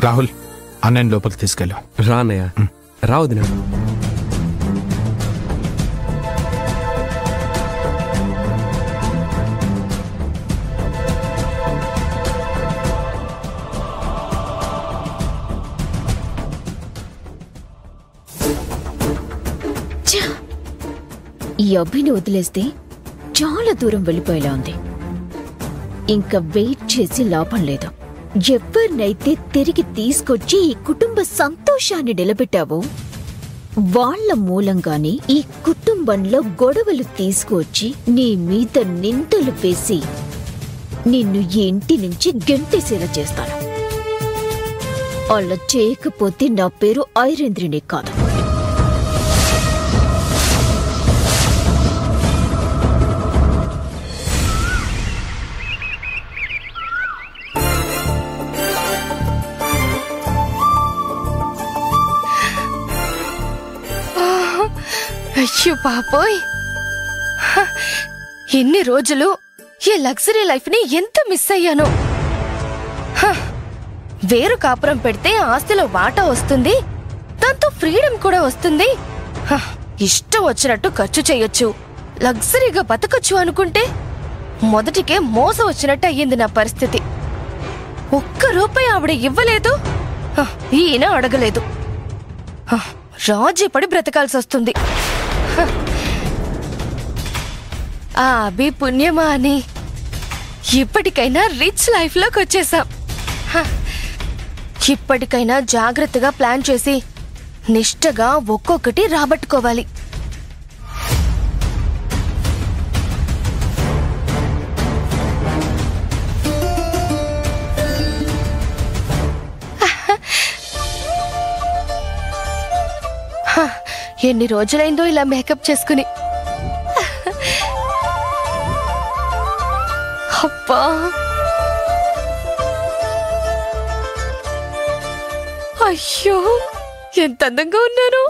రాహుల్ అన్నయ్య లోపలికి తీసుకెళ్ళు. రా అన్నయ్య, రా వదిన. ఈ అభిని వదిలేస్తే చాలా దూరం వెళ్ళిపోయేలా ఉంది. ఇంకా వెయిట్ చేసి లాభం లేదు. ఎవరినైతే తిరిగి తీసుకొచ్చి ఈ కుటుంబ సంతోషాన్ని నిలబెట్టావో వాళ్ల మూలంగానే ఈ కుటుంబంలో గొడవలు తీసుకువచ్చి నీ మీద నిందలు వేసి నిన్ను ఈ ఇంటి నుంచి గెంటేసేలా చేస్తాను. అలా చేయకపోతే నా పేరు ఐరేంద్రిని కాదు. అయ్యో బాబోయ్, ఎన్ని రోజులు ఈ లగ్జరీ లైఫ్ ని ఎంత మిస్ అయ్యాను. వేరు కాపురం పెడితే ఆస్తిలో వాటా వస్తుంది, దాంతో ఫ్రీడమ్ కూడా వస్తుంది. ఇష్టం వచ్చినట్టు ఖర్చు చేయొచ్చు, లగ్జరీగా బతకొచ్చు అనుకుంటే మొదటికే మోసం వచ్చినట్టు అయ్యింది నా పరిస్థితి. ₹1 ఆవిడ ఇవ్వలేదు, ఈయన అడగలేదు. రాజీ పడి బ్రతకాల్సి వస్తుంది. ఆ అభి పుణ్యమా అని ఇప్పటికైనా రిచ్ లైఫ్ లోకి వచ్చేసాం. ఇప్పటికైనా జాగ్రత్తగా ప్లాన్ చేసి నిష్టగా ఒక్కొక్కటి రాబట్టుకోవాలి. ఎన్ని రోజులైందో ఇలా మేకప్ చేసుకుని. అబ్బా, అయ్యో ఎంత అందంగా ఉన్నాను.